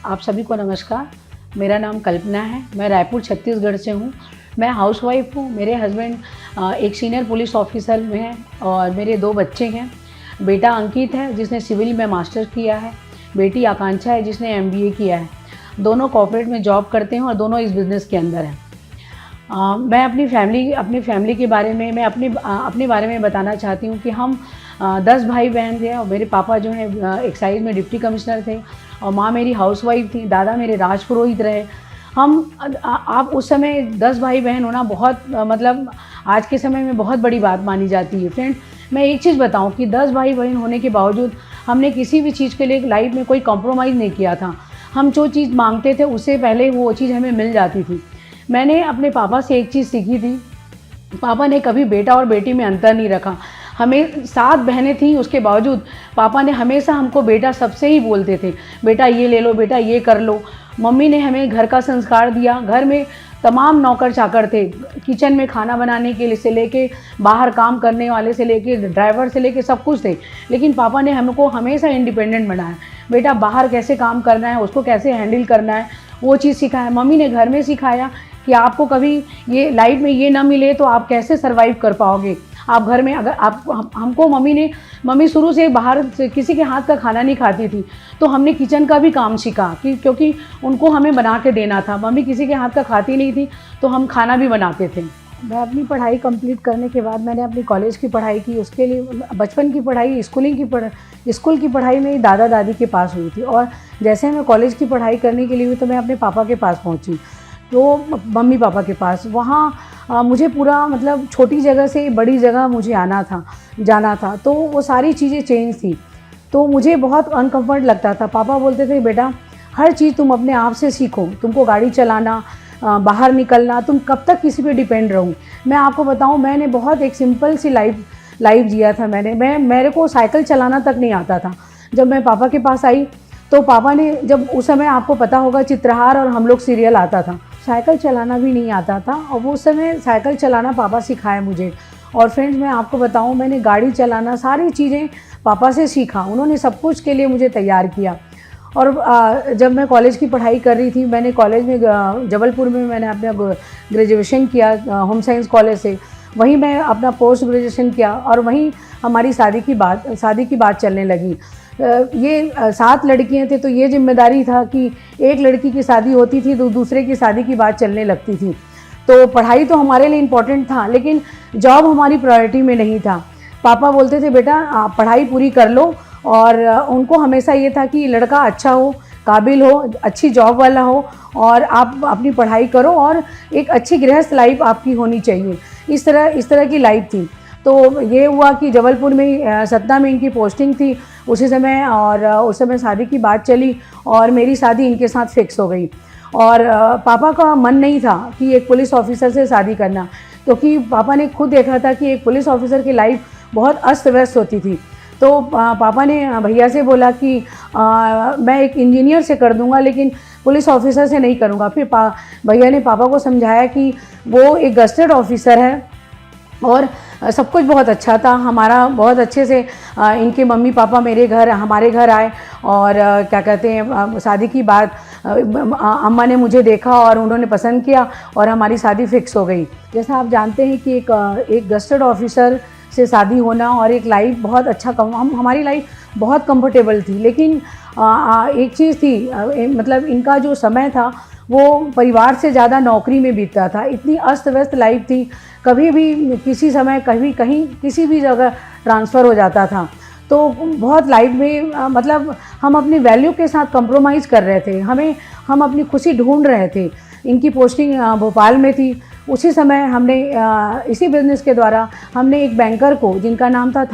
आप सभी को नमस्कार। मेरा नाम कल्पना है। मैं रायपुर छत्तीसगढ़ से हूँ। मैं हाउसवाइफ हूँ। मेरे हस्बैंड एक सीनियर पुलिस ऑफिसर में हैं और मेरे 2 बच्चे हैं। बेटा अंकित है जिसने सिविल में मास्टर किया है, बेटी आकांक्षा है जिसने MBA किया है। दोनों कॉर्पोरेट में जॉब करते हैं और दोनों इस बिज़नेस के अंदर हैं। मैं अपनी फैमिली के बारे में अपने बारे में बताना चाहती हूँ कि हम 10 भाई बहन थे और मेरे पापा जो हैं एक्साइज में डिप्टी कमिश्नर थे और माँ मेरी हाउसवाइफ थी। दादा मेरे राजपुरोहित रहे। आप उस समय 10 भाई बहन होना बहुत मतलब आज के समय में बहुत बड़ी बात मानी जाती है। फ्रेंड, मैं एक चीज़ बताऊं कि 10 भाई बहन होने के बावजूद हमने किसी भी चीज़ के लिए लाइफ में कोई कॉम्प्रोमाइज़ नहीं किया था। हम जो चीज़ मांगते थे उससे पहले वो चीज़ हमें मिल जाती थी। मैंने अपने पापा से एक चीज़ सीखी थी। पापा ने कभी बेटा और बेटी में अंतर नहीं रखा। हमें 7 बहनें थीं, उसके बावजूद पापा ने हमेशा हमको बेटा सबसे ही बोलते थे, बेटा ये ले लो, बेटा ये कर लो। मम्मी ने हमें घर का संस्कार दिया। घर में तमाम नौकर चाकर थे, किचन में खाना बनाने के लिए से लेके बाहर काम करने वाले से लेके ड्राइवर से लेके सब कुछ थे। लेकिन पापा ने हमको हमेशा इंडिपेंडेंट बनाया। बेटा बाहर कैसे काम करना है, उसको कैसे हैंडल करना है, वो चीज़ सिखाया। मम्मी ने घर में सिखाया कि आपको कभी ये लाइफ में ये ना मिले तो आप कैसे सर्वाइव कर पाओगे। आप घर में अगर आप हमको मम्मी शुरू से बाहर से किसी के हाथ का खाना नहीं खाती थी, तो हमने किचन का भी काम सीखा कि क्योंकि उनको हमें बना के देना था। मम्मी किसी के हाथ का खाती नहीं थी तो हम खाना भी बनाते थे। मैं अपनी पढ़ाई कंप्लीट करने के बाद मैंने अपनी कॉलेज की पढ़ाई की। उसके लिए बचपन की पढ़ाई स्कूल की पढ़ाई मेरी दादा दादी के पास हुई थी और जैसे मैं कॉलेज की पढ़ाई करने के लिए हुई तो मैं अपने पापा के पास पहुंची, तो मम्मी पापा के पास। वहाँ मुझे पूरा मतलब छोटी जगह से बड़ी जगह मुझे जाना था, तो वो सारी चीज़ें चेंज थी। तो मुझे बहुत अनकम्फर्ट लगता था। पापा बोलते थे बेटा हर चीज़ तुम अपने आप से सीखो, तुमको गाड़ी चलाना, बाहर निकलना, तुम कब तक किसी पे डिपेंड रहो। मैं आपको बताऊं, मैंने बहुत एक सिंपल सी लाइफ जिया था। मेरे को साइकिल चलाना तक नहीं आता था। जब मैं पापा के पास आई तो पापा ने, जब उस समय आपको पता होगा चित्रहार और हम लोग सीरियल आता था, साइकिल चलाना भी नहीं आता था और वो समय साइकिल चलाना पापा सिखाए मुझे। और फ्रेंड्स, मैं आपको बताऊं, मैंने गाड़ी चलाना सारी चीज़ें पापा से सीखा। उन्होंने सब कुछ के लिए मुझे तैयार किया। और जब मैं कॉलेज की पढ़ाई कर रही थी, मैंने कॉलेज में जबलपुर में मैंने अपना ग्रेजुएशन किया होम साइंस कॉलेज से। वहीं मैं अपना पोस्ट ग्रेजुएशन किया और वहीं हमारी शादी की बात चलने लगी। ये 7 लड़कियां थे तो ये जिम्मेदारी था कि एक लड़की की शादी होती थी तो दूसरे की शादी की बात चलने लगती थी। तो पढ़ाई तो हमारे लिए इम्पोर्टेंट था लेकिन जॉब हमारी प्रायोरिटी में नहीं था। पापा बोलते थे बेटा आप पढ़ाई पूरी कर लो, और उनको हमेशा ये था कि लड़का अच्छा हो, काबिल हो, अच्छी जॉब वाला हो और आप अपनी पढ़ाई करो और एक अच्छी गृहस्थ लाइफ आपकी होनी चाहिए। इस तरह की लाइफ थी। तो ये हुआ कि जबलपुर में सतना में इनकी पोस्टिंग थी उसी समय, और उस समय शादी की बात चली और मेरी शादी इनके साथ फिक्स हो गई। और पापा का मन नहीं था कि एक पुलिस ऑफिसर से शादी करना, क्योंकि पापा ने खुद देखा था कि एक पुलिस ऑफिसर की लाइफ बहुत अस्त व्यस्त होती थी। तो पापा ने भैया से बोला कि मैं एक इंजीनियर से कर दूंगा लेकिन पुलिस ऑफिसर से नहीं करूंगा। फिर भैया ने पापा को समझाया कि वो एक गस्टेड ऑफिसर है और सब कुछ बहुत अच्छा था हमारा। बहुत अच्छे से इनके मम्मी पापा हमारे घर आए और क्या कहते हैं, शादी की बात अम्मा ने मुझे देखा और उन्होंने पसंद किया और हमारी शादी फिक्स हो गई। जैसा आप जानते हैं कि एक गस्टेड ऑफिसर से शादी होना और एक लाइफ बहुत अच्छा हमारी लाइफ बहुत कंफर्टेबल थी। लेकिन एक चीज़ थी, मतलब इनका जो समय था वो परिवार से ज़्यादा नौकरी में बीतता था। इतनी अस्त व्यस्त लाइफ थी, कभी भी किसी समय कहीं किसी भी जगह ट्रांसफ़र हो जाता था। तो बहुत लाइफ में मतलब हम अपनी वैल्यू के साथ कंप्रोमाइज़ कर रहे थे। हम अपनी खुशी ढूंढ रहे थे। इनकी पोस्टिंग भोपाल में थी। उसी समय हमने इसी बिज़नेस के द्वारा हमने एक बैंकर को, जिनका नाम था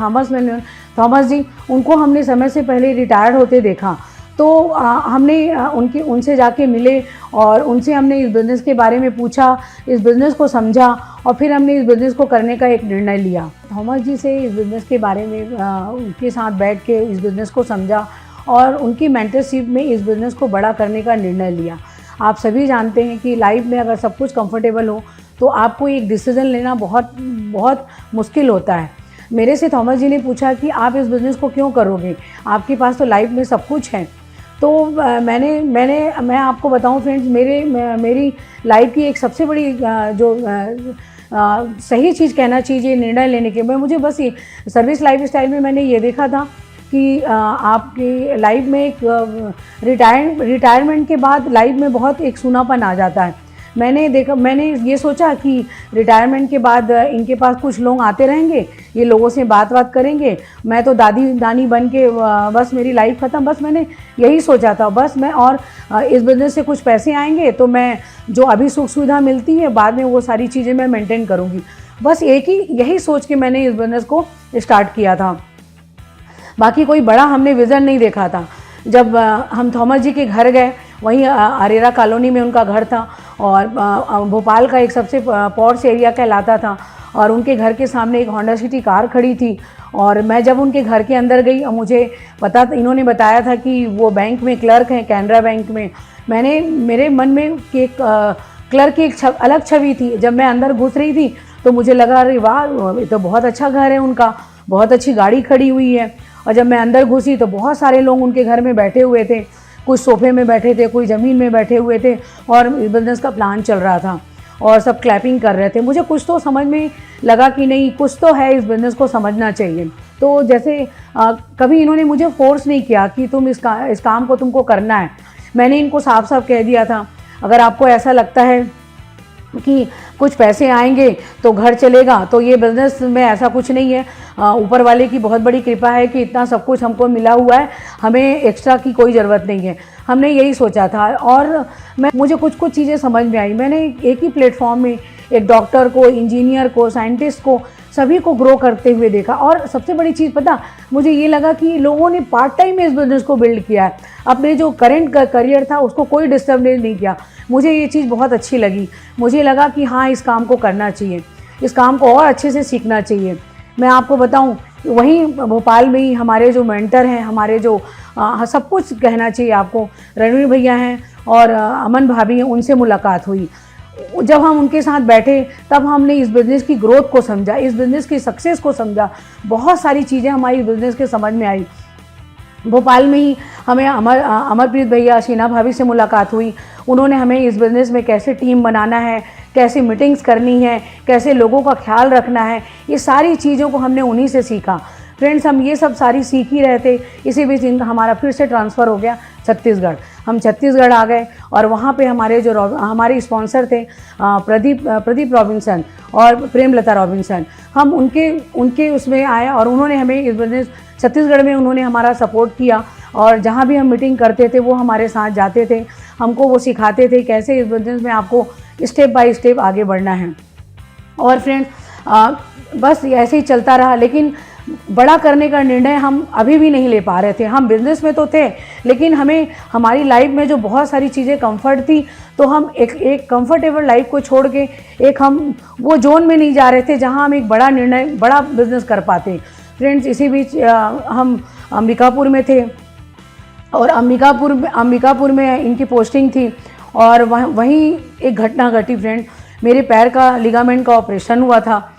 थॉमस जी, उनको हमने समय से पहले रिटायर्ड होते देखा। तो हमने उनसे जाके मिले और उनसे हमने इस बिज़नेस के बारे में पूछा, इस बिज़नेस को समझा और फिर हमने इस बिज़नेस को करने का एक निर्णय लिया। थॉमस जी से इस बिज़नेस के बारे में उनके साथ बैठ के इस बिज़नेस को समझा और उनकी मेंटरशिप में इस बिज़नेस को बड़ा करने का निर्णय लिया। आप सभी जानते हैं कि लाइफ में अगर सब कुछ कंफर्टेबल हो तो आपको एक डिसीज़न लेना बहुत बहुत मुश्किल होता है। मेरे से थॉमस जी ने पूछा कि आप इस बिज़नेस को क्यों करोगे, आपके पास तो लाइफ में सब कुछ है। तो मैं आपको बताऊं फ्रेंड्स, मेरी लाइफ की एक सबसे बड़ी सही चीज़ कहना चाहिए निर्णय लेने के, मुझे बस ये सर्विस लाइफस्टाइल में मैंने ये देखा था कि आपकी लाइफ में एक रिटायरमेंट के बाद लाइफ में बहुत एक सूनापन आ जाता है। मैंने ये सोचा कि रिटायरमेंट के बाद इनके पास कुछ लोग आते रहेंगे, ये लोगों से बात करेंगे, मैं तो दादी दानी बन के बस मेरी लाइफ ख़त्म, बस मैंने यही सोचा था। बस मैं और इस बिज़नेस से कुछ पैसे आएंगे तो मैं जो अभी सुख सुविधा मिलती है बाद में वो सारी चीज़ें मैं मेंटेन करूँगी। बस यही सोच के मैंने इस बिज़नेस को स्टार्ट किया था। बाकी कोई बड़ा हमने विज़न नहीं देखा था। जब हम थॉमस जी के घर गए, वहीं अरेरा कॉलोनी में उनका घर था और भोपाल का एक सबसे पॉश एरिया कहलाता था, और उनके घर के सामने एक होंडा सिटी कार खड़ी थी। और मैं जब उनके घर के अंदर गई, मुझे पता, इन्होंने बताया था कि वो बैंक में क्लर्क हैं, कैनरा बैंक में। मेरे मन में एक क्लर्क की एक अलग छवि थी। जब मैं अंदर घुस रही थी तो मुझे लगा, अरे वाह, ये तो बहुत अच्छा घर है उनका, बहुत अच्छी गाड़ी खड़ी हुई है। और जब मैं अंदर घुसी तो बहुत सारे लोग उनके घर में बैठे हुए थे, कुछ सोफे में बैठे थे, कोई ज़मीन में बैठे हुए थे, और बिज़नेस का प्लान चल रहा था और सब क्लैपिंग कर रहे थे। मुझे कुछ तो समझ में लगा कि नहीं, कुछ तो है, इस बिज़नेस को समझना चाहिए। तो जैसे कभी इन्होंने मुझे फोर्स नहीं किया कि तुम इस काम को तुमको करना है। मैंने इनको साफ साफ कह दिया था, अगर आपको ऐसा लगता है कि कुछ पैसे आएंगे तो घर चलेगा, तो ये बिज़नेस में ऐसा कुछ नहीं है। ऊपर वाले की बहुत बड़ी कृपा है कि इतना सब कुछ हमको मिला हुआ है, हमें एक्स्ट्रा की कोई ज़रूरत नहीं है। हमने यही सोचा था। और मुझे कुछ चीज़ें समझ में आई। मैंने एक ही प्लेटफॉर्म में एक डॉक्टर को, इंजीनियर को, साइंटिस्ट को, सभी को ग्रो करते हुए देखा। और सबसे बड़ी चीज़ पता, मुझे ये लगा कि लोगों ने पार्ट टाइम में इस बिज़नेस को बिल्ड किया है, अपने जो करंट करियर था उसको कोई डिस्टर्बेंस नहीं किया। मुझे ये चीज़ बहुत अच्छी लगी। मुझे लगा कि हाँ, इस काम को करना चाहिए, इस काम को और अच्छे से सीखना चाहिए। मैं आपको बताऊं, वहीं भोपाल में ही हमारे जो मेंटर हैं, हमारे जो सब कुछ कहना चाहिए आपको, रणवीर भैया हैं और अमन भाभी हैं, उनसे मुलाकात हुई। जब हम उनके साथ बैठे तब हमने इस बिज़नेस की ग्रोथ को समझा, इस बिज़नेस की सक्सेस को समझा। बहुत सारी चीज़ें हमारी बिज़नेस के समझ में आई। भोपाल में ही हमें अमरप्रीत भैया, शीना भाभी से मुलाकात हुई। उन्होंने हमें इस बिज़नेस में कैसे टीम बनाना है, कैसे मीटिंग्स करनी है, कैसे लोगों का ख्याल रखना है, ये सारी चीज़ों को हमने उन्हीं से सीखा। फ्रेंड्स, हम ये सब सारी सीख ही रहे थे। इसी बीच हमारा फिर से ट्रांसफ़र हो गया छत्तीसगढ़। हम छत्तीसगढ़ आ गए और वहाँ पे हमारे स्पॉन्सर थे प्रदीप रॉबिन्सन और प्रेमलता रॉबिन्सन। हम उनके उसमें आए और उन्होंने हमें इस बिज़नेस छत्तीसगढ़ में उन्होंने हमारा सपोर्ट किया। और जहाँ भी हम मीटिंग करते थे वो हमारे साथ जाते थे, हमको वो सिखाते थे कैसे इस बिज़नेस में आपको स्टेप बाय स्टेप आगे बढ़ना है। और फ्रेंड्स, बस ऐसे ही चलता रहा। लेकिन बड़ा करने का निर्णय हम अभी भी नहीं ले पा रहे थे। हम बिज़नेस में तो थे, लेकिन हमें हमारी लाइफ में जो बहुत सारी चीज़ें कंफर्ट थी, तो हम एक कंफर्टेबल लाइफ को छोड़ के एक हम वो जोन में नहीं जा रहे थे जहां हम एक बड़ा निर्णय, बड़ा बिज़नेस कर पाते। फ्रेंड्स, इसी बीच हम अंबिकापुर में थे और अंबिकापुर में इनकी पोस्टिंग थी और वहीं एक घटना घटी। फ्रेंड, मेरे पैर का लिगामेंट का ऑपरेशन हुआ था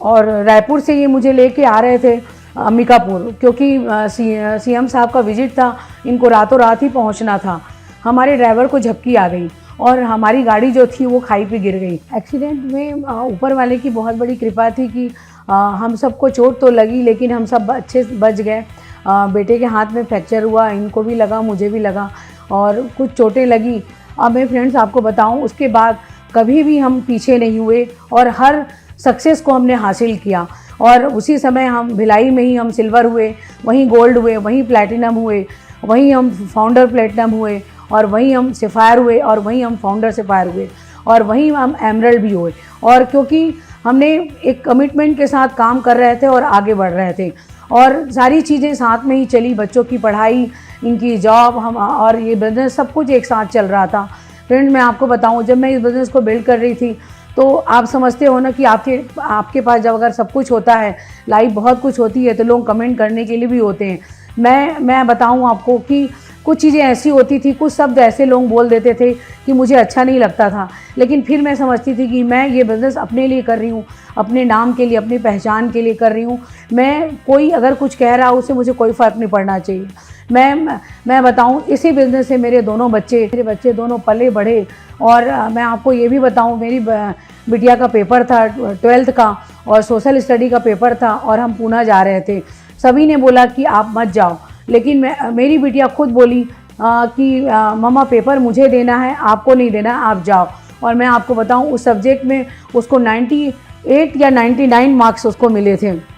और रायपुर से ये मुझे लेके आ रहे थे अंबिकापुर, क्योंकि सीएम साहब का विजिट था, इनको रातों रात ही पहुंचना था। हमारे ड्राइवर को झपकी आ गई और हमारी गाड़ी जो थी वो खाई पे गिर गई। एक्सीडेंट में ऊपर वाले की बहुत बड़ी कृपा थी कि हम सबको चोट तो लगी, लेकिन हम सब अच्छे से बच गए। बेटे के हाथ में फ्रैक्चर हुआ, इनको भी लगा, मुझे भी लगा और कुछ चोटें लगी। अब मैं फ्रेंड्स आपको बताऊं, उसके बाद कभी भी हम पीछे नहीं हुए और हर सक्सेस को हमने हासिल किया। और उसी समय हम भिलाई में ही हम सिल्वर हुए, वहीं गोल्ड हुए, वहीं प्लैटिनम हुए, वहीं हम फाउंडर प्लैटिनम हुए और वहीं हम सफ़ायर हुए और वहीं हम फाउंडर सफ़ायर हुए और वहीं हम एमरल्ड भी हुए। और क्योंकि हमने एक कमिटमेंट के साथ काम कर रहे थे और आगे बढ़ रहे थे और सारी चीज़ें साथ में ही चली, बच्चों की पढ़ाई, इनकी जॉब, हम और ये बिज़नेस, सब कुछ एक साथ चल रहा था। फ्रेंड, मैं आपको बताऊं, जब मैं इस बिज़नेस को बिल्ड कर रही थी तो आप समझते हो ना कि आपके पास जब अगर सब कुछ होता है, लाइफ बहुत कुछ होती है, तो लोग कमेंट करने के लिए भी होते हैं। मैं बताऊं आपको कि कुछ चीज़ें ऐसी होती थी, कुछ शब्द ऐसे लोग बोल देते थे कि मुझे अच्छा नहीं लगता था, लेकिन फिर मैं समझती थी कि मैं ये बिज़नेस अपने लिए कर रही हूँ, अपने नाम के लिए, अपनी पहचान के लिए कर रही हूँ। मैं कोई अगर कुछ कह रहा हो उससे मुझे कोई फ़र्क नहीं पड़ना चाहिए। मैं बताऊं, इसी बिज़नेस से मेरे बच्चे दोनों पले बढ़े। और मैं आपको ये भी बताऊं, मेरी बिटिया का पेपर था 12th का और सोशल स्टडी का पेपर था और हम पूना जा रहे थे। सभी ने बोला कि आप मत जाओ, लेकिन मेरी बिटिया खुद बोली कि मम्मा पेपर मुझे देना है, आपको नहीं देना, आप जाओ। और मैं आपको बताऊं, उस सब्जेक्ट में उसको 98 या 99 मार्क्स उसको मिले थे।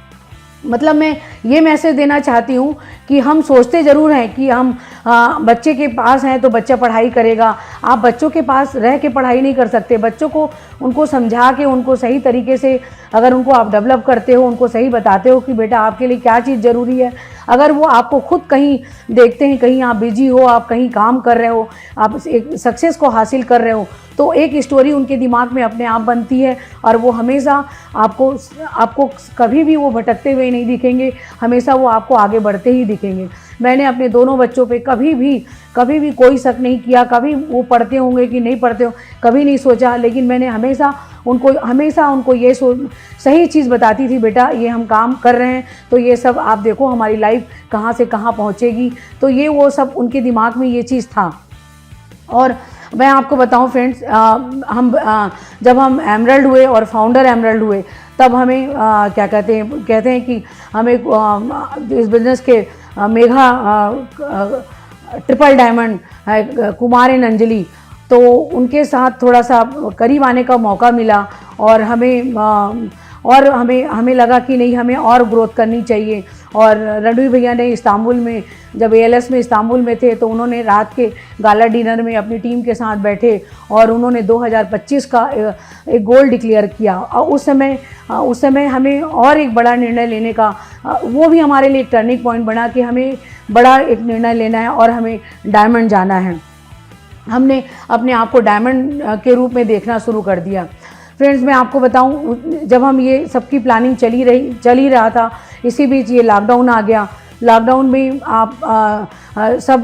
मतलब मैं ये मैसेज देना चाहती हूँ कि हम सोचते ज़रूर हैं कि हम बच्चे के पास हैं तो बच्चा पढ़ाई करेगा। आप बच्चों के पास रह के पढ़ाई नहीं कर सकते। बच्चों को उनको समझा के, उनको सही तरीके से अगर उनको आप डेवलप करते हो, उनको सही बताते हो कि बेटा आपके लिए क्या चीज़ ज़रूरी है, अगर वो आपको खुद कहीं देखते हैं, कहीं आप बिजी हो, आप कहीं काम कर रहे हो, आप एक सक्सेस को हासिल कर रहे हो, तो एक स्टोरी उनके दिमाग में अपने आप बनती है और वो हमेशा आपको कभी भी वो भटकते हुए नहीं दिखेंगे, हमेशा वो आपको आगे बढ़ते ही दिखेंगे। मैंने अपने दोनों बच्चों पे कभी भी कोई शक नहीं किया, कभी वो पढ़ते होंगे कि नहीं पढ़ते हो कभी नहीं सोचा, लेकिन मैंने हमेशा उनको ये सही चीज़ बताती थी, बेटा ये हम काम कर रहे हैं तो ये सब आप देखो हमारी लाइफ कहाँ से कहाँ पहुँचेगी। तो ये वो सब उनके दिमाग में ये चीज़ था। और मैं आपको बताऊं फ्रेंड्स, जब हम एमरल्ड हुए और फाउंडर एमरल्ड हुए, तब हमें क्या कहते हैं कि हमें इस बिज़नेस के Megha triple diamond Kumar and Anjali, तो उनके साथ थोड़ा सा करीब आने का मौका मिला और हमें लगा कि नहीं, हमें और ग्रोथ करनी चाहिए। और रणवीर भैया ने इस्तांबुल में, जब ALS में इस्तांबुल में थे, तो उन्होंने रात के गाला डिनर में अपनी टीम के साथ बैठे और उन्होंने 2025 का एक गोल डिक्लेयर किया। और उस समय हमें और एक बड़ा निर्णय लेने का, वो भी हमारे लिए एक टर्निंग पॉइंट बना कि हमें बड़ा एक निर्णय लेना है और हमें डायमंड जाना है। हमने अपने आप को डायमंड के रूप में देखना शुरू कर दिया। फ्रेंड्स, मैं आपको बताऊं, जब हम ये सबकी प्लानिंग चल ही रहा था, इसी बीच ये लॉकडाउन आ गया। लॉकडाउन में सब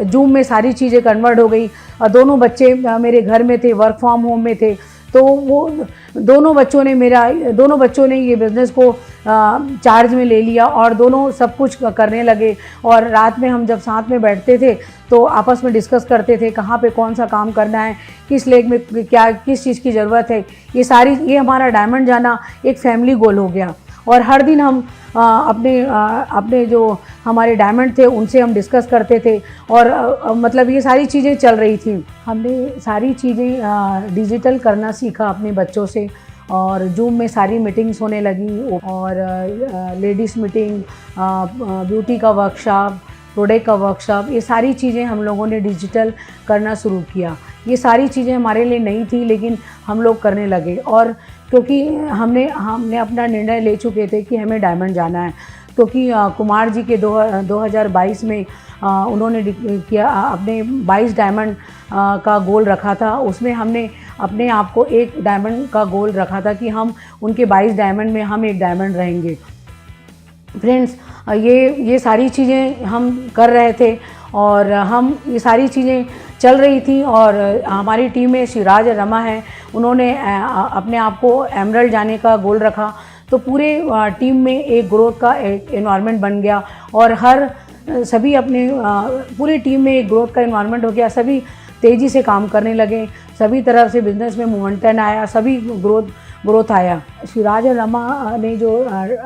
जूम में सारी चीज़ें कन्वर्ट हो गई। दोनों बच्चे मेरे घर में थे, वर्क फ्रॉम होम में थे, तो वो दोनों बच्चों ने ये बिज़नेस को चार्ज में ले लिया और दोनों सब कुछ करने लगे। और रात में हम जब साथ में बैठते थे तो आपस में डिस्कस करते थे कहाँ पे कौन सा काम करना है, किस लेग में किस चीज़ की ज़रूरत है। ये हमारा डायमंड जाना एक फैमिली गोल हो गया। और हर दिन हम अपने जो हमारे डायमंड थे उनसे हम डिस्कस करते थे और मतलब ये सारी चीज़ें चल रही थी। हमने सारी चीज़ें डिजिटल करना सीखा अपने बच्चों से और जूम में सारी मीटिंग्स होने लगी और लेडीज़ मीटिंग, ब्यूटी का वर्कशॉप, प्रोडक्ट का वर्कशॉप, ये सारी चीज़ें हम लोगों ने डिजिटल करना शुरू किया। ये सारी चीज़ें हमारे लिए नई थी, लेकिन हम लोग करने लगे। और क्योंकि हमने अपना निर्णय ले चुके थे कि हमें डायमंड जाना है, क्योंकि कुमार जी के 2022 में उन्होंने किया अपने 22 डायमंड का गोल रखा था। उसमें हमने अपने आप को एक डायमंड का गोल रखा था कि हम उनके 22 डायमंड में हम एक डायमंड रहेंगे। फ्रेंड्स, ये सारी चीज़ें हम कर रहे थे और ये सारी चीज़ें चल रही थी। और हमारी टीम में शिराज और रमा है, उन्होंने अपने आप को एमरल्ड जाने का गोल रखा। तो पूरे टीम में एक ग्रोथ का एनवायरनमेंट बन गया और सभी अपने पूरी टीम में एक ग्रोथ का एनवायरनमेंट हो गया। सभी तेज़ी से काम करने लगे, सभी तरफ से बिज़नेस में मोमेंटम आया, सभी ग्रोथ आया। शिराज और रमा ने जो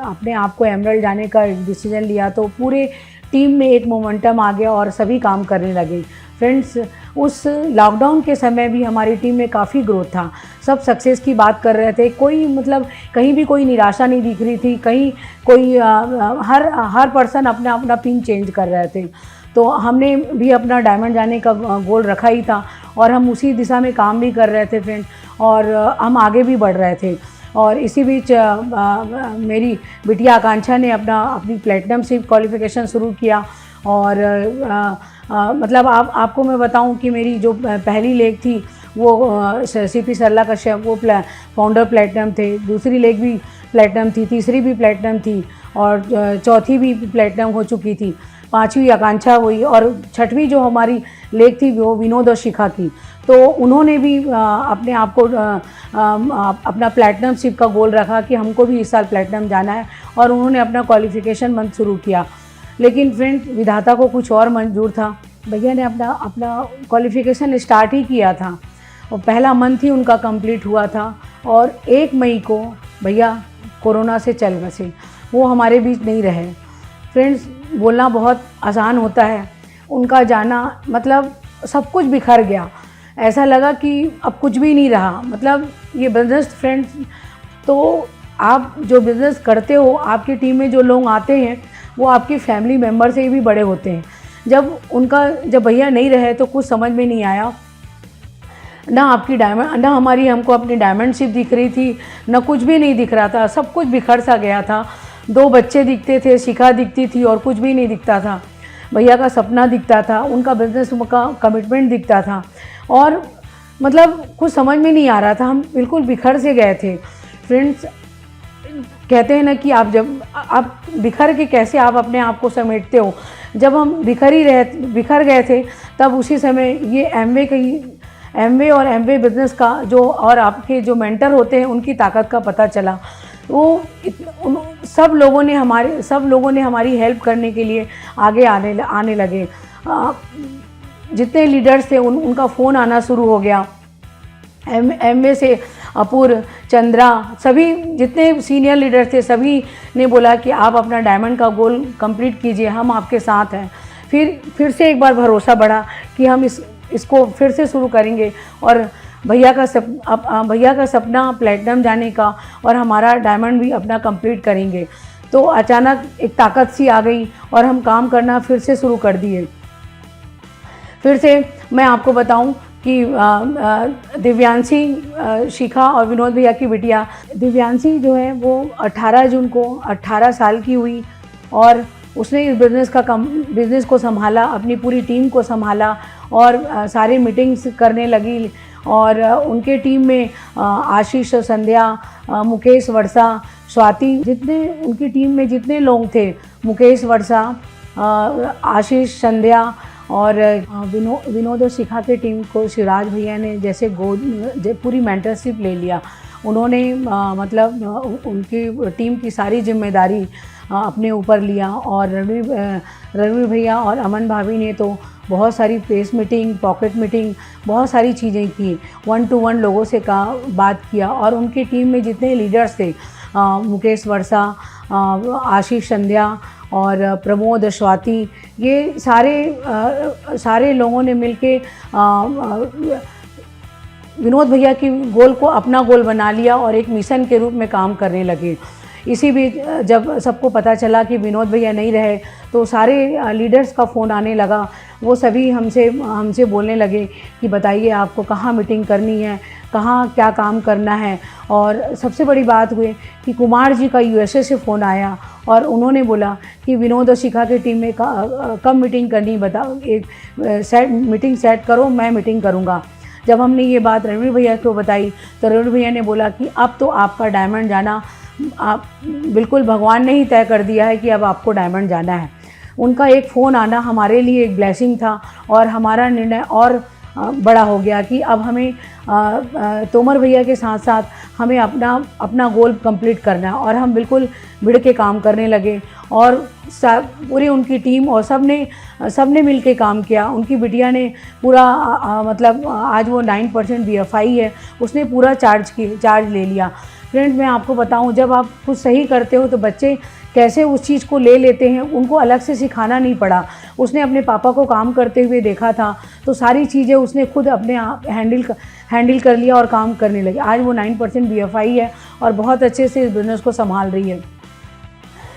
अपने आप को एमरल्ड जाने का डिसीजन लिया, तो पूरे टीम में एक मोमेंटम आ गया और सभी काम करने लगे। फ्रेंड्स, उस लॉकडाउन के समय भी हमारी टीम में काफ़ी ग्रोथ था। सब सक्सेस की बात कर रहे थे, कोई मतलब कहीं भी कोई निराशा नहीं दिख रही थी, कहीं कोई हर पर्सन अपना पिन चेंज कर रहे थे। तो हमने भी अपना डायमंड जाने का गोल रखा ही था और हम उसी दिशा में काम भी कर रहे थे फ्रेंड, और हम आगे भी बढ़ रहे थे। और इसी बीच मेरी बिटिया आकांक्षा ने अपनी प्लेटिनम सिप क्वालिफिकेशन शुरू किया। और मतलब आपको मैं बताऊं कि मेरी जो पहली लेग थी वो CP सरला कश्यप, वो फाउंडर प्लेटिनम थे, दूसरी लेग भी प्लेटिनम थी, तीसरी भी प्लेटिनम थी और चौथी भी प्लेटिनम हो चुकी थी, पांचवी आकांक्षा हुई और छठवीं जो हमारी लेग थी वो विनोद और शिखा की। तो उन्होंने भी अपने आप को अपना प्लेटिनम सिप का गोल रखा कि हमको भी इस साल प्लेटिनम जाना है और उन्होंने अपना क्वालिफिकेशन मंथ शुरू किया। लेकिन फ्रेंड्स विधाता को कुछ और मंजूर था। भैया ने अपना अपना क्वालिफ़िकेशन स्टार्ट ही किया था और पहला मंथ ही उनका कंप्लीट हुआ था और 1 मई को भैया कोरोना से चल बसे, वो हमारे बीच नहीं रहे। फ्रेंड्स बोलना बहुत आसान होता है, उनका जाना मतलब सब कुछ बिखर गया, ऐसा लगा कि अब कुछ भी नहीं रहा। मतलब ये बिज़नेस फ्रेंड्स, तो आप जो बिज़नेस करते हो, आपकी टीम में जो लोग आते हैं वो आपकी फैमिली मेम्बर से भी बड़े होते हैं। जब भैया नहीं रहे तो कुछ समझ में नहीं आया, ना आपकी डायमंड, ना हमारी हमको अपनी डायमंडशिप दिख रही थी, ना कुछ भी नहीं दिख रहा था, सब कुछ बिखर सा गया था। 2 बच्चे दिखते थे, शिखा दिखती थी और कुछ भी नहीं दिखता था। भैया का सपना दिखता था, उनका बिज़नेस का कमिटमेंट दिखता था और मतलब कुछ समझ में नहीं आ रहा था, हम बिल्कुल बिखर से गए थे। फ्रेंड्स कहते हैं ना कि आप बिखर के कैसे आप अपने आप को समेटते हो। जब हम बिखर गए थे तब उसी समय ये एमवे और एमवे बिज़नेस का जो और आपके जो मेंटर होते हैं उनकी ताकत का पता चला। सब लोगों ने हमारी हेल्प करने के लिए आगे आने लगे। जितने लीडर्स थे उनका फ़ोन आना शुरू हो गया। एमवे से अपूर्व, चंद्रा, सभी जितने सीनियर लीडर थे सभी ने बोला कि आप अपना डायमंड का गोल कंप्लीट कीजिए, हम आपके साथ हैं। फिर से एक बार भरोसा बढ़ा कि हम इसको फिर से शुरू करेंगे और भैया का सपना प्लेटिनम जाने का और हमारा डायमंड भी अपना कंप्लीट करेंगे। तो अचानक एक ताकत सी आ गई और हम काम करना फिर से शुरू कर दिए। फिर से मैं आपको बताऊं कि दिव्यांशी, शिखा और विनोद भैया की बिटिया दिव्यांशी जो है वो 18 जून को 18 साल की हुई और उसने इस बिज़नेस को संभाला, अपनी पूरी टीम को संभाला और सारे मीटिंग्स करने लगी। और उनके टीम में आशीष, संध्या, मुकेश, वर्षा, स्वाति, उनकी टीम में जितने लोग थे, मुकेश, वर्षा, आशीष, संध्या और विनोद और शिखा के टीम को शिवराज भैया ने जैसे पूरी मेंटरशिप ले लिया। उन्होंने मतलब उनकी टीम की सारी जिम्मेदारी अपने ऊपर लिया और रणवीर भैया और अमन भाभी ने तो बहुत सारी प्रेस मीटिंग, पॉकेट मीटिंग, बहुत सारी चीज़ें की, 1-to-1 लोगों से बात किया और उनकी टीम में जितने लीडर्स थे, मुकेश, वर्षा, आशीष, संध्या और प्रमोद, स्वाति, ये सारे लोगों ने मिलके विनोद भैया की गोल को अपना गोल बना लिया और एक मिशन के रूप में काम करने लगे। इसी बीच जब सबको पता चला कि विनोद भैया नहीं रहे तो सारे लीडर्स का फ़ोन आने लगा। वो सभी हमसे बोलने लगे कि बताइए आपको कहाँ मीटिंग करनी है, कहाँ क्या काम करना है। और सबसे बड़ी बात हुई कि कुमार जी का यूएसए से फ़ोन आया और उन्होंने बोला कि विनोद और शिखा की टीम में कब मीटिंग करनी बताओ, एक मीटिंग सेट करो, मैं मीटिंग करूँगा। जब हमने ये बात रणवीर भैया को बताई तो रणवीर भैया ने बोला कि अब तो आपका डायमंड जाना, आप बिल्कुल भगवान ने ही तय कर दिया है कि अब आपको डायमंड जाना है। उनका एक फ़ोन आना हमारे लिए एक ब्लेसिंग था और हमारा निर्णय और बड़ा हो गया कि अब हमें तोमर भैया के साथ साथ हमें अपना गोल कंप्लीट करना है और हम बिल्कुल भिड़ के काम करने लगे और पूरी उनकी टीम और सबने मिल के काम किया। उनकी बिटिया ने पूरा मतलब आज वो 9% BFI है, उसने पूरा चार्ज ले लिया। फ्रेंड्स मैं आपको बताऊं, जब आप कुछ सही करते हो तो बच्चे कैसे उस चीज़ को ले लेते हैं, उनको अलग से सिखाना नहीं पड़ा। उसने अपने पापा को काम करते हुए देखा था तो सारी चीज़ें उसने खुद अपने आप हैंडल कर लिया और काम करने लगी। आज वो 9% BFI है और बहुत अच्छे से इस बिज़नेस को संभाल रही है।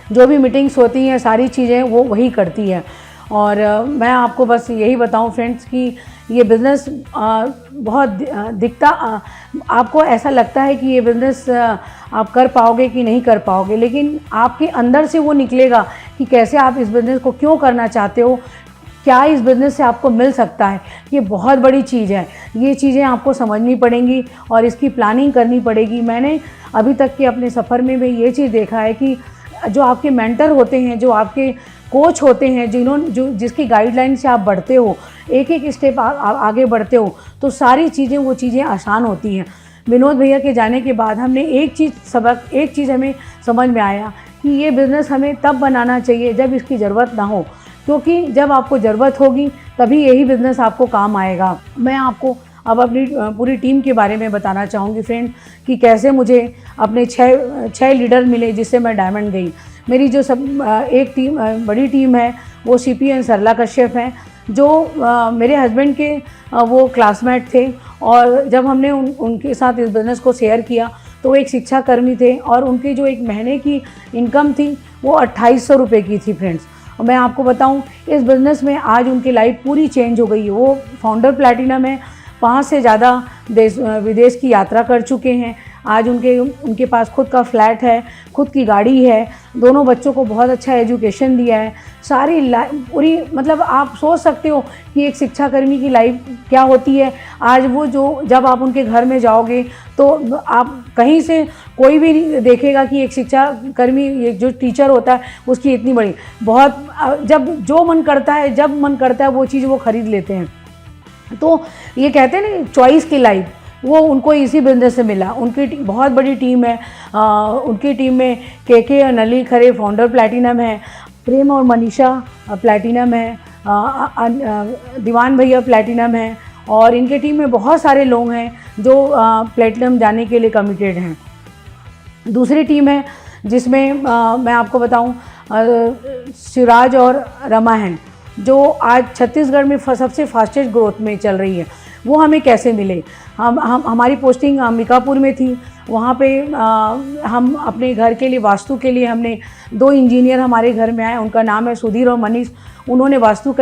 जो भी मीटिंग्स होती हैं सारी चीज़ें वो वही करती है। और मैं आपको बस यही बताऊं फ्रेंड्स कि ये बिज़नेस बहुत दिखता, आपको ऐसा लगता है कि ये बिज़नेस आप कर पाओगे कि नहीं कर पाओगे, लेकिन आपके अंदर से वो निकलेगा कि कैसे आप इस बिज़नेस को क्यों करना चाहते हो, क्या इस बिज़नेस से आपको मिल सकता है। ये बहुत बड़ी चीज़ है, ये चीज़ें आपको समझनी पड़ेंगी और इसकी प्लानिंग करनी पड़ेगी। मैंने अभी तक के अपने सफ़र में भी ये चीज़ देखा है कि जो आपके मेंटर होते हैं, जो आपके कोच होते हैं, जिसकी गाइडलाइन से आप बढ़ते हो, एक एक स्टेप आगे बढ़ते हो, तो सारी चीज़ें वो चीज़ें आसान होती हैं। विनोद भैया के जाने के बाद हमने एक चीज़ हमें समझ में आया कि ये बिज़नेस हमें तब बनाना चाहिए जब इसकी ज़रूरत ना हो, क्योंकि जब आपको ज़रूरत होगी तभी यही बिज़नेस आपको काम आएगा। मैं आपको अब अपनी पूरी टीम के बारे में बताना चाहूँगी फ्रेंड, कि कैसे मुझे अपने छः लीडर मिले जिससे मैं डायमंड गई। मेरी जो एक टीम बड़ी टीम है वो CP एंड सरला कश्यप हैं, जो मेरे हस्बैंड के वो क्लासमेट थे, और जब हमने उनके साथ इस बिज़नेस को शेयर किया तो वो एक शिक्षा कर्मी थे और उनकी जो एक महीने की इनकम थी वो 2800 रुपये की थी फ्रेंड्स। और मैं आपको बताऊं, इस बिज़नेस में आज उनकी लाइफ पूरी चेंज हो गई है। वो फाउंडर प्लैटिनम है, 5 से ज़्यादा विदेश की यात्रा कर चुके हैं। आज उनके पास खुद का फ्लैट है, खुद की गाड़ी है, दोनों बच्चों को बहुत अच्छा एजुकेशन दिया है। सारी पूरी मतलब आप सोच सकते हो कि एक शिक्षाकर्मी की लाइफ क्या होती है। आज वो जब आप उनके घर में जाओगे तो आप कहीं से कोई भी नहीं देखेगा कि एक शिक्षाकर्मी, एक जो टीचर होता है उसकी इतनी बड़ी, बहुत जब जो मन करता है, जब मन करता है वो चीज़ वो ख़रीद लेते हैं। तो ये कहते हैं ना चॉइस की लाइफ, वो उनको इसी बिजनेस से मिला। उनकी बहुत बड़ी टीम है। उनकी टीम में के और नली खरे फाउंडर प्लैटिनम है, प्रेम और मनीषा प्लैटिनम है, दीवान भैया प्लैटिनम है, और इनके टीम में बहुत सारे लोग हैं जो प्लैटिनम जाने के लिए कमिटेड हैं। दूसरी टीम है जिसमें मैं आपको बताऊं शिवराज और रमा हैं, जो आज छत्तीसगढ़ में सबसे फास्टेस्ट ग्रोथ में चल रही है। वो हमें कैसे मिले? हमारी पोस्टिंग अंबिकापुर में थी। वहाँ पे हम अपने घर के लिए, वास्तु के लिए, हमने 2 इंजीनियर हमारे घर में आए। उनका नाम है सुधीर और मनीष। उन्होंने वास्तु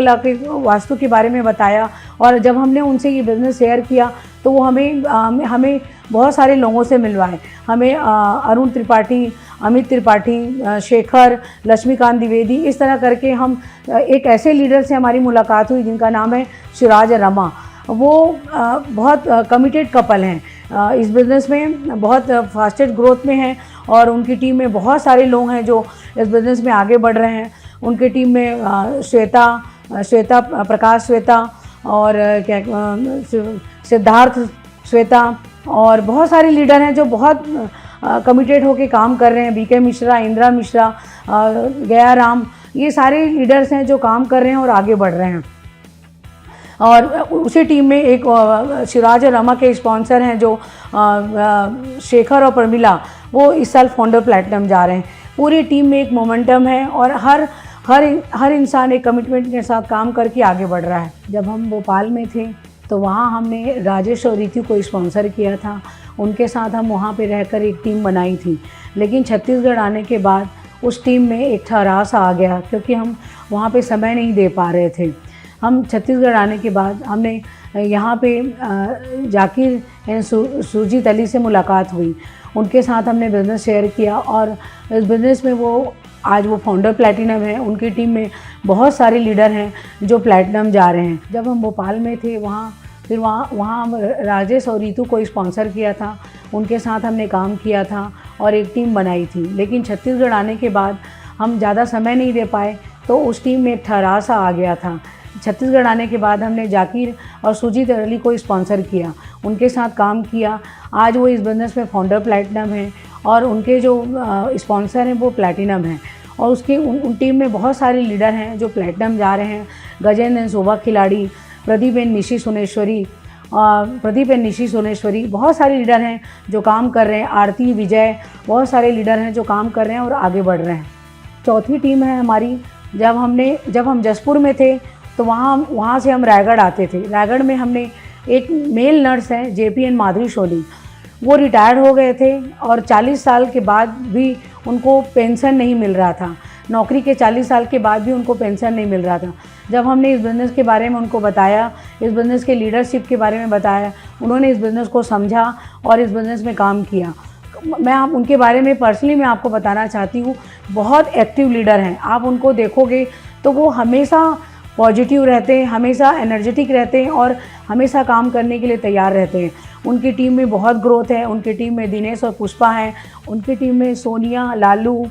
के बारे में बताया, और जब हमने उनसे ये बिज़नेस शेयर किया तो वो हमें बहुत सारे लोगों से मिलवाए। हमें अरुण त्रिपाठी, अमित त्रिपाठी, शेखर, लक्ष्मीकांत द्विवेदी, इस तरह करके हम एक ऐसे लीडर से हमारी मुलाकात हुई जिनका नाम है शिवराज और रमा। वो बहुत कमिटेड कपल हैं, इस बिज़नेस में बहुत फास्टेस्ट ग्रोथ में हैं, और उनकी टीम में बहुत सारे लोग हैं जो इस बिज़नेस में आगे बढ़ रहे हैं। उनकी टीम में श्वेता प्रकाश श्वेता, और सिद्धार्थ श्वेता, और बहुत सारे लीडर हैं जो बहुत कमिटेड होकर काम कर रहे हैं। BK मिश्रा, इंदिरा मिश्रा, गया राम, ये सारे लीडर्स हैं जो काम कर रहे हैं और आगे बढ़ रहे हैं। और उसी टीम में एक शिवराज और रमा के स्पॉन्सर हैं जो शेखर और प्रमिला, वो इस साल फाउंडर प्लैटिनम जा रहे हैं। पूरी टीम में एक मोमेंटम है और हर इंसान एक कमिटमेंट के साथ काम करके आगे बढ़ रहा है। जब हम भोपाल में थे तो वहाँ हमने राजेश और रितु को स्पॉन्सर किया था। उनके साथ हम वहाँ पे रहकर एक टीम बनाई थी। लेकिन छत्तीसगढ़ आने के बाद उस टीम में एक ठहराव सा आ गया, क्योंकि हम वहाँ पे समय नहीं दे पा रहे थे। हम छत्तीसगढ़ आने के बाद हमने यहाँ पे जाकिर एंड सुरजीत अली से मुलाकात हुई। उनके साथ हमने बिज़नेस शेयर किया, और इस बिज़नेस में आज वो फाउंडर प्लैटिनम है। उनकी टीम में बहुत सारे लीडर हैं जो प्लैटिनम जा रहे हैं। जब हम भोपाल में थे वहाँ हम राजेश और रितु को स्पॉन्सर किया था। उनके साथ हमने काम किया था और एक टीम बनाई थी। लेकिन छत्तीसगढ़ आने के बाद हम ज़्यादा समय नहीं दे पाए, तो उस टीम में एक ठहराव सा आ गया था। छत्तीसगढ़ आने के बाद हमने जाकिर और सुरजीत अली को स्पॉन्सर किया, उनके साथ काम किया। आज वो इस बिज़नेस में फाउंडर प्लैटिनम है, और उनके जो स्पॉन्सर हैं वो प्लैटिनम हैं। और उन टीम में बहुत सारे लीडर हैं जो प्लैटिनम जा रहे हैं। गजेंद्र एंड शोभा खिलाड़ी, प्रदीप एंड निशी सोनेश्वरी, बहुत सारे लीडर हैं जो काम कर रहे हैं। आरती, विजय, बहुत सारे लीडर हैं जो काम कर रहे हैं और आगे बढ़ रहे हैं। चौथी टीम है हमारी, जब हम जसपुर में थे तो वहाँ से हम रायगढ़ आते थे। रायगढ़ में हमने एक मेल नर्स हैं JPN माधुरी सोनी, वो रिटायर हो गए थे और 40 साल के बाद भी उनको पेंशन नहीं मिल रहा था। नौकरी के 40 साल के बाद भी उनको पेंशन नहीं मिल रहा था। जब हमने इस बिज़नेस के बारे में उनको बताया, इस बिज़नेस के लीडरशिप के बारे में बताया, उन्होंने इस बिज़नेस को समझा और इस बिज़नेस में काम किया। उनके बारे में पर्सनली मैं आपको बताना चाहती हूँ, बहुत एक्टिव लीडर हैं। आप उनको देखोगे तो वो हमेशा पॉजिटिव रहते हैं, हमेशा एनर्जेटिक रहते हैं और हमेशा काम करने के लिए तैयार रहते हैं। उनकी टीम में बहुत ग्रोथ है। उनकी टीम में दिनेश और पुष्पा हैं। उनकी टीम में सोनिया, लालू,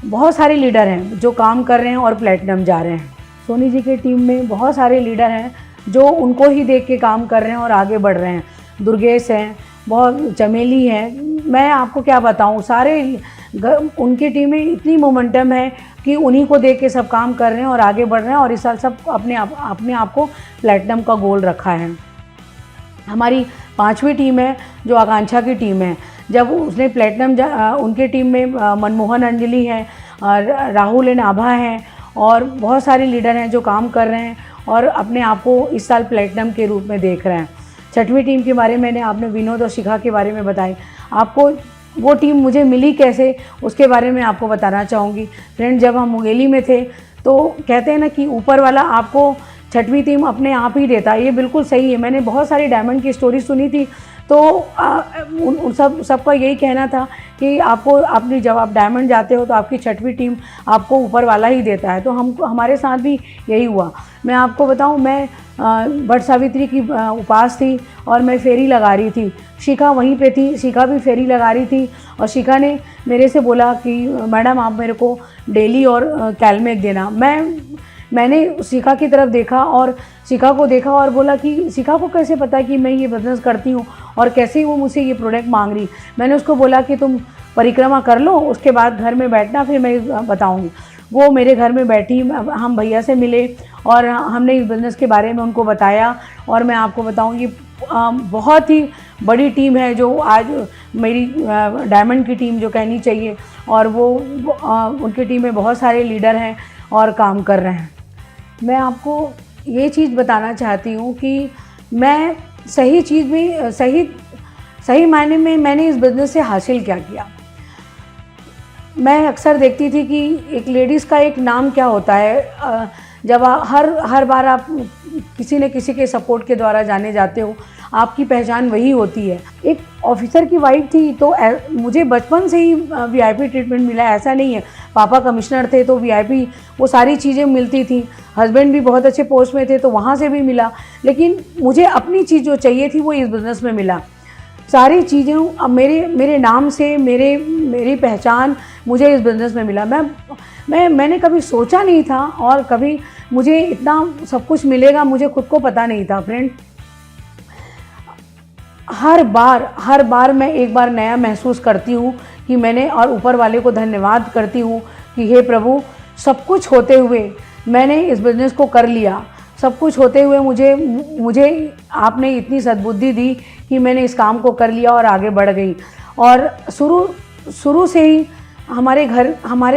बहुत सारे लीडर हैं जो काम कर रहे हैं और प्लैटिनम जा रहे हैं। सोनी जी की टीम में बहुत सारे लीडर हैं जो उनको ही देख के काम कर रहे हैं और आगे बढ़ रहे हैं। दुर्गेश हैं, बहुत चमेली हैं, मैं आपको क्या बताऊं, सारे उनकी टीम में इतनी मोमेंटम है कि उन्हीं को देख के सब काम कर रहे हैं और आगे बढ़ रहे हैं, और इस साल सब अपने आप को प्लेटिनम का गोल रखा है। हमारी 5वीं टीम है जो आकांक्षा की टीम है, जब उसने प्लेटिनम उनके टीम में मनमोहन अंजलि हैं, राहुल एंड आभा हैं, और बहुत सारे लीडर हैं जो काम कर रहे हैं और अपने आप को इस साल प्लेटिनम के रूप में देख रहे हैं। 6वीं टीम के बारे में आपने विनोद और शिखा के बारे में बताई, आपको वो टीम मुझे मिली कैसे उसके बारे में आपको बताना चाहूँगी। फ्रेंड, जब हम मुंगेली में थे तो कहते हैं ना कि ऊपर वाला आपको 6वीं टीम अपने आप ही देता है, ये बिल्कुल सही है। मैंने बहुत सारी डायमंड की स्टोरी सुनी थी, तो उन सबका यही कहना था कि आपको अपनी जब आप डायमंड जाते हो तो आपकी 6वीं टीम आपको ऊपर वाला ही देता है। तो हमारे साथ भी यही हुआ। मैं आपको बताऊं, मैं वट सावित्री की उपास थी और मैं फेरी लगा रही थी, शिखा वहीं पे थी, शिखा भी फेरी लगा रही थी, और शिखा ने मेरे से बोला कि मैडम आप मेरे को डेली और कैलमेक देना। मैंने शिखा की तरफ देखा और शिखा को देखा और बोला कि शिखा को कैसे पता कि मैं ये बिज़नेस करती हूँ और कैसे वो मुझसे ये प्रोडक्ट मांग रही। मैंने उसको बोला कि तुम परिक्रमा कर लो, उसके बाद घर में बैठना, फिर मैं बताऊँगी। वो मेरे घर में बैठी, हम भैया से मिले और हमने इस बिज़नेस के बारे में उनको बताया। और मैं आपको बताऊँगी, बहुत ही बड़ी टीम है जो आज मेरी डायमंड की टीम जो कहनी चाहिए, और वो उनकी टीम में बहुत सारे लीडर हैं और काम कर रहे हैं। मैं आपको ये चीज़ बताना चाहती हूँ कि मैं सही चीज़ में सही मायने में मैंने इस बिज़नेस से हासिल क्या किया। मैं अक्सर देखती थी कि एक लेडीज़ का एक नाम क्या होता है, जब हर बार आप किसी न किसी के सपोर्ट के द्वारा जाने जाते हो, आपकी पहचान वही होती है। एक ऑफिसर की वाइफ थी, तो मुझे बचपन से ही वीआईपी ट्रीटमेंट मिला, ऐसा नहीं है। पापा कमिश्नर थे तो वीआईपी वो सारी चीज़ें मिलती थी, हस्बैंड भी बहुत अच्छे पोस्ट में थे तो वहाँ से भी मिला, लेकिन मुझे अपनी चीज़ जो चाहिए थी वो इस बिज़नेस में मिला। सारी चीज़ें अब मेरे नाम से मेरी पहचान मुझे इस बिज़नेस में मिला। मैंने कभी सोचा नहीं था और कभी मुझे इतना सब कुछ मिलेगा मुझे खुद को पता नहीं था। फ्रेंड, हर बार मैं एक बार नया महसूस करती हूँ कि मैंने, और ऊपर वाले को धन्यवाद करती हूँ कि हे प्रभु, सब कुछ होते हुए मैंने इस बिज़नेस को कर लिया। सब कुछ होते हुए मुझे आपने इतनी सद्बुद्धि दी कि मैंने इस काम को कर लिया और आगे बढ़ गई। और शुरू से ही हमारे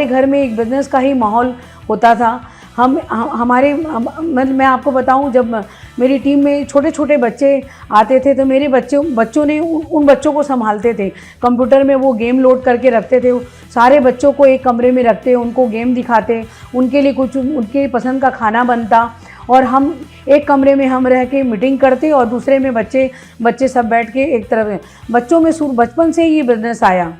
घर में एक बिज़नेस का ही माहौल होता था। मैं आपको बताऊं, जब मेरी टीम में छोटे छोटे बच्चे आते थे तो मेरे बच्चों ने उन बच्चों को संभालते थे। कंप्यूटर में वो गेम लोड करके रखते थे, सारे बच्चों को एक कमरे में रखते, उनको गेम दिखाते, उनके लिए कुछ उनके पसंद का खाना बनता, और हम एक कमरे में हम रह के मीटिंग करते और दूसरे में बच्चे सब बैठ के एक तरफ। बच्चों में बचपन से ये बिज़नेस आया,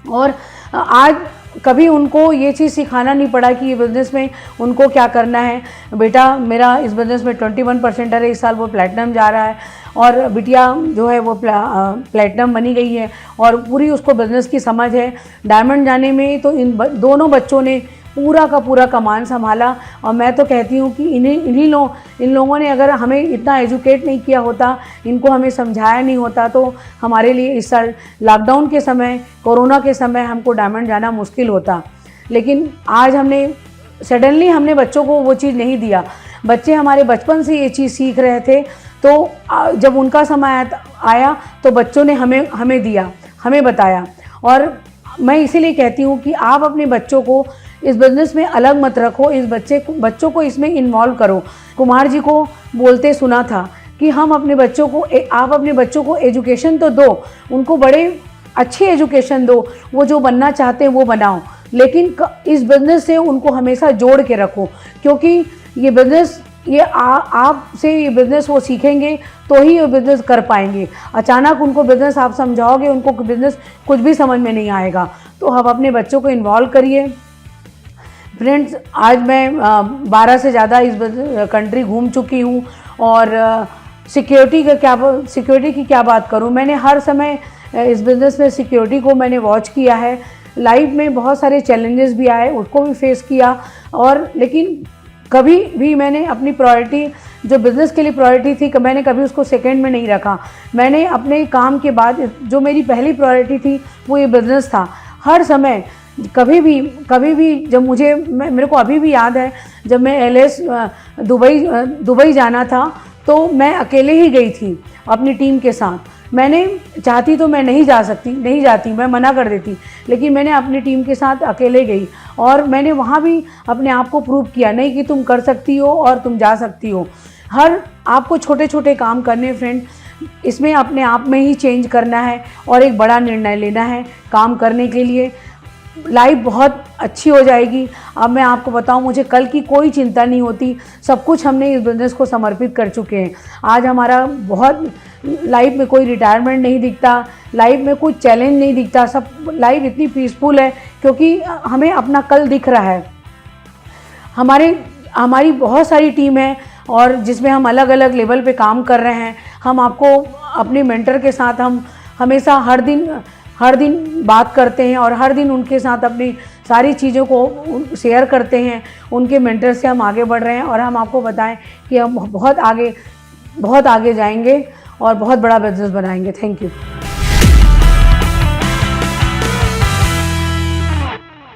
और आज कभी उनको ये चीज़ सिखाना नहीं पड़ा कि ये बिज़नेस में उनको क्या करना है। बेटा मेरा इस बिज़नेस में 21% है, इस साल वो प्लैटिनम जा रहा है, और बिटिया जो है वो प्लैटिनम बनी गई है और पूरी उसको बिज़नेस की समझ है। डायमंड जाने में तो इन दोनों बच्चों ने पूरा का पूरा कमान संभाला, और मैं तो कहती हूँ कि इन लोगों ने अगर हमें इतना एजुकेट नहीं किया होता, इनको हमें समझाया नहीं होता, तो हमारे लिए इस साल लॉकडाउन के समय, कोरोना के समय हमको डायमंड जाना मुश्किल होता। लेकिन आज सडनली हमने बच्चों को वो चीज़ नहीं दिया। बच्चे हमारे बचपन से ये चीज़ सीख रहे थे, तो जब उनका समय आया तो बच्चों ने हमें दिया, हमें बताया। और मैं इसीलिए कहती हूँ कि आप अपने बच्चों को इस बिज़नेस में अलग मत रखो, इस बच्चों को इसमें इन्वॉल्व करो। कुमार जी को बोलते सुना था कि आप अपने बच्चों को एजुकेशन तो दो, उनको बड़े अच्छी एजुकेशन दो, वो जो बनना चाहते हैं वो बनाओ, लेकिन इस बिज़नेस से उनको हमेशा जोड़ के रखो, क्योंकि ये बिज़नेस आपसे ये बिज़नेस वो सीखेंगे तो ही ये बिज़नेस कर पाएंगे। अचानक उनको बिज़नेस आप समझाओगे, उनको बिज़नेस कुछ भी समझ में नहीं आएगा। तो आप अपने बच्चों को इन्वॉल्व करिए। फ्रेंड्स, आज मैं 12 से ज़्यादा इस कंट्री घूम चुकी हूँ, और सिक्योरिटी की क्या बात करूँ। मैंने हर समय इस बिज़नेस में सिक्योरिटी को मैंने वॉच किया है। लाइफ में बहुत सारे चैलेंजेस भी आए, उसको भी फेस किया, और लेकिन कभी भी मैंने अपनी प्रायोरिटी, जो बिज़नेस के लिए प्रायोरिटी थी, मैंने कभी उसको सेकंड में नहीं रखा। मैंने अपने काम के बाद जो मेरी पहली प्रायोरिटी थी वो ये बिज़नेस था। हर समय कभी भी जब मेरे को अभी भी याद है, जब मैं एलएस दुबई जाना था तो मैं अकेले ही गई थी अपनी टीम के साथ। मैंने चाहती तो मैं नहीं जाती, मैं मना कर देती, लेकिन मैंने अपनी टीम के साथ अकेले गई और मैंने वहाँ भी अपने आप को प्रूव किया, नहीं कि तुम कर सकती हो और तुम जा सकती हो। आपको छोटे छोटे काम करने फ्रेंड, इसमें अपने आप में ही चेंज करना है और एक बड़ा निर्णय लेना है काम करने के लिए। लाइफ बहुत अच्छी हो जाएगी। अब मैं आपको बताऊं, मुझे कल की कोई चिंता नहीं होती, सब कुछ हमने इस बिज़नेस को समर्पित कर चुके हैं। आज हमारा बहुत लाइफ में कोई रिटायरमेंट नहीं दिखता, लाइफ में कोई चैलेंज नहीं दिखता, सब लाइफ इतनी पीसफुल है क्योंकि हमें अपना कल दिख रहा है। हमारी बहुत सारी टीम है और जिसमें हम अलग अलग लेवल पे काम कर रहे हैं। हम आपको अपने मेंटर के साथ हम हमेशा हर दिन बात करते हैं और हर दिन उनके साथ अपनी सारी चीज़ों को शेयर करते हैं। उनके मेंटर से हम आगे बढ़ रहे हैं और हम आपको बताएं कि हम बहुत आगे जाएंगे और बहुत बड़ा बिजनेस बनाएंगे। Thank you.